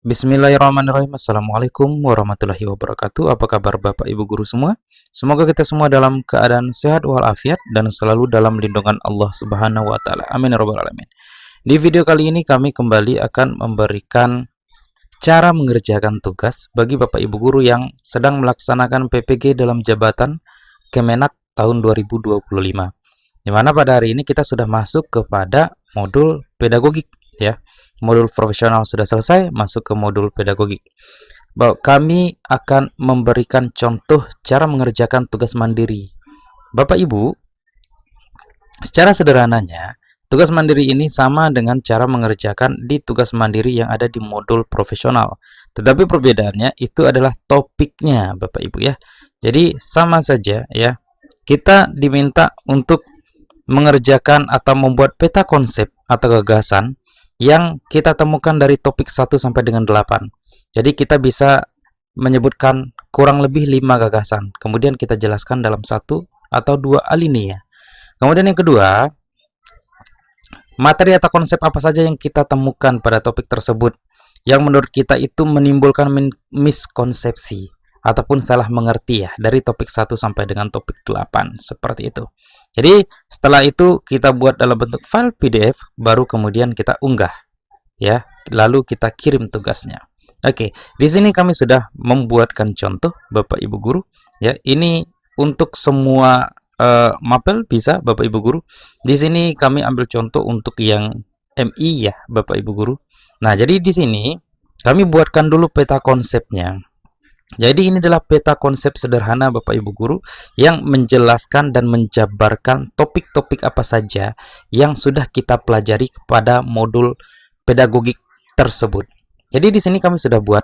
Bismillahirrahmanirrahim. Assalamualaikum warahmatullahi wabarakatuh. Apa kabar Bapak Ibu Guru semua? Semoga kita semua dalam keadaan sehat walafiat dan selalu dalam lindungan Allah Subhanahu wa taala. Amin ya rabbal alamin. Di video kali ini kami kembali akan memberikan cara mengerjakan tugas bagi Bapak Ibu Guru yang sedang melaksanakan PPG dalam jabatan Kemenak tahun 2025. Di mana pada hari ini kita sudah masuk kepada modul pedagogik ya. Modul profesional sudah selesai, masuk ke modul pedagogik. Kami akan memberikan contoh cara mengerjakan tugas mandiri. Bapak Ibu, secara sederhananya, tugas mandiri ini sama dengan cara mengerjakan di tugas mandiri yang ada di modul profesional. Tetapi perbedaannya itu adalah topiknya, Bapak Ibu ya. Jadi sama saja ya. Kita diminta untuk mengerjakan atau membuat peta konsep atau gagasan yang kita temukan dari topik 1 sampai dengan 8. Jadi kita bisa menyebutkan kurang lebih 5 gagasan. Kemudian kita jelaskan dalam 1 atau 2 alinea. Kemudian yang kedua, materi atau konsep apa saja yang kita temukan pada topik tersebut yang menurut kita itu menimbulkan miskonsepsi ataupun salah mengerti ya, dari topik 1 sampai dengan topik 8 seperti itu. Jadi setelah itu kita buat dalam bentuk file PDF, baru kemudian kita unggah ya, lalu kita kirim tugasnya. Oke, di sini kami sudah membuatkan contoh Bapak Ibu Guru ya. Ini untuk semua mapel bisa Bapak Ibu Guru. Di sini kami ambil contoh untuk yang MI ya Bapak Ibu Guru. Nah, jadi di sini kami buatkan dulu peta konsepnya. Jadi ini adalah peta konsep sederhana Bapak Ibu Guru yang menjelaskan dan menjabarkan topik-topik apa saja yang sudah kita pelajari pada modul pedagogik tersebut. Jadi di sini kami sudah buat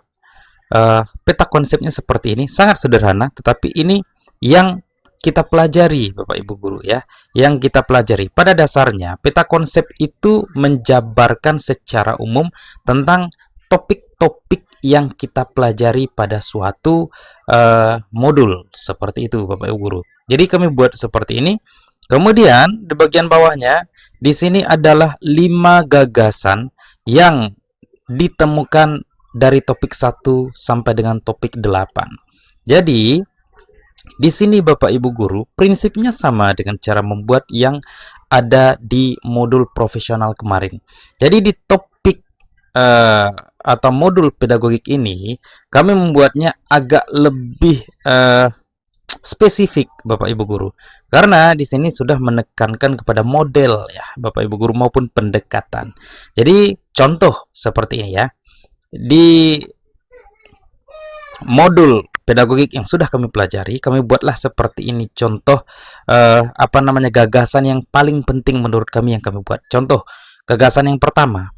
peta konsepnya seperti ini, sangat sederhana, tetapi ini yang kita pelajari Bapak Ibu Guru ya, yang kita pelajari. Pada dasarnya peta konsep itu menjabarkan secara umum tentang topik-topik yang kita pelajari pada suatu modul seperti itu Bapak Ibu Guru. Jadi kami buat seperti ini. Kemudian di bagian bawahnya di sini adalah 5 gagasan yang ditemukan dari topik 1 sampai dengan topik 8. Jadi di sini Bapak Ibu Guru prinsipnya sama dengan cara membuat yang ada di modul profesional kemarin. Jadi di topik atau modul pedagogik ini kami membuatnya agak lebih spesifik Bapak Ibu Guru, karena di sini sudah menekankan kepada model ya Bapak Ibu Guru maupun pendekatan. Jadi contoh seperti ini ya, di modul pedagogik yang sudah kami pelajari, kami buatlah seperti ini contoh gagasan yang paling penting menurut kami yang kami buat. Contoh gagasan yang pertama,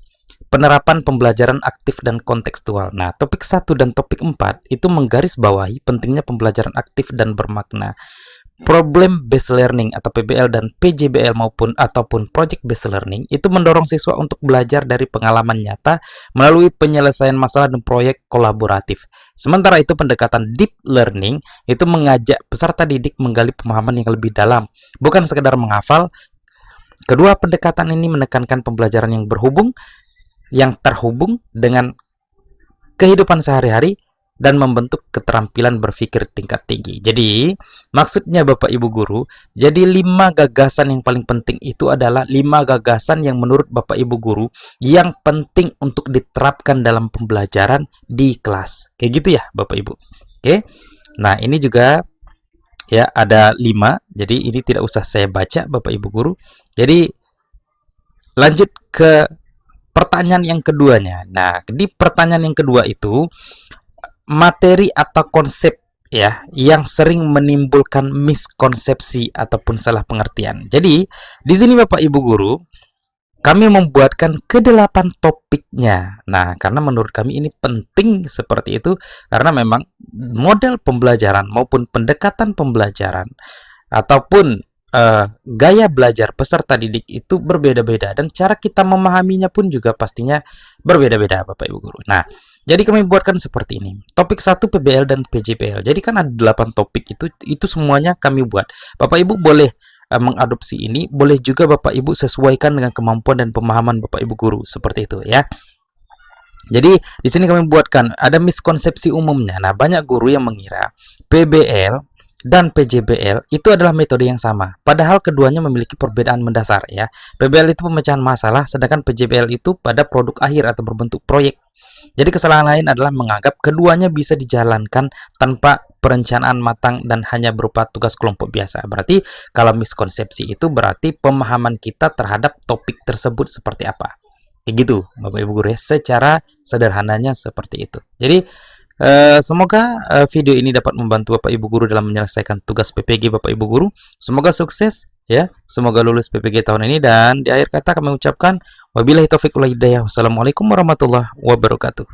penerapan pembelajaran aktif dan kontekstual. Nah, topik 1 dan topik 4 itu menggarisbawahi pentingnya pembelajaran aktif dan bermakna. Problem based learning atau PBL dan PJBL ataupun project based learning itu mendorong siswa untuk belajar dari pengalaman nyata melalui penyelesaian masalah dan proyek kolaboratif. Sementara itu pendekatan deep learning itu mengajak peserta didik menggali pemahaman yang lebih dalam, bukan sekedar menghafal. Kedua pendekatan ini menekankan pembelajaran yang terhubung dengan kehidupan sehari-hari dan membentuk keterampilan berpikir tingkat tinggi. Jadi maksudnya Bapak Ibu Guru, jadi 5 gagasan yang paling penting itu adalah 5 gagasan yang menurut Bapak Ibu Guru yang penting untuk diterapkan dalam pembelajaran di kelas. Kayak gitu ya Bapak Ibu. Oke. Nah, ini juga ya ada 5. Jadi ini tidak usah saya baca Bapak Ibu Guru. Jadi lanjut ke pertanyaan yang keduanya. Nah, di pertanyaan yang kedua itu materi atau konsep ya yang sering menimbulkan miskonsepsi ataupun salah pengertian. Jadi di sini Bapak Ibu Guru kami membuatkan ke-8 topiknya. Nah, karena menurut kami ini penting seperti itu karena memang model pembelajaran maupun pendekatan pembelajaran ataupun gaya belajar peserta didik itu berbeda-beda dan cara kita memahaminya pun juga pastinya berbeda-beda Bapak Ibu Guru. Nah, jadi kami buatkan seperti ini. Topik 1 PBL dan PJBL. Jadi kan ada 8 topik itu semuanya kami buat. Bapak Ibu boleh mengadopsi ini, boleh juga Bapak Ibu sesuaikan dengan kemampuan dan pemahaman Bapak Ibu Guru seperti itu ya. Jadi di sini kami buatkan ada miskonsepsi umumnya. Nah, banyak guru yang mengira PBL dan PJBL itu adalah metode yang sama. Padahal keduanya memiliki perbedaan mendasar ya. PBL itu pemecahan masalah, sedangkan PJBL itu pada produk akhir atau berbentuk proyek. Jadi kesalahan lain adalah menganggap keduanya bisa dijalankan tanpa perencanaan matang dan hanya berupa tugas kelompok biasa. Berarti kalau miskonsepsi itu berarti pemahaman kita terhadap topik tersebut seperti apa. Kayak gitu, Bapak Ibu guru ya. Secara sederhananya seperti itu. Jadi semoga video ini dapat membantu Bapak Ibu guru dalam menyelesaikan tugas PPG Bapak Ibu guru. Semoga sukses ya. Semoga lulus PPG tahun ini, dan di akhir kata kami ucapkan wabillahi taufiq wal hidayah. Wassalamualaikum warahmatullahi wabarakatuh.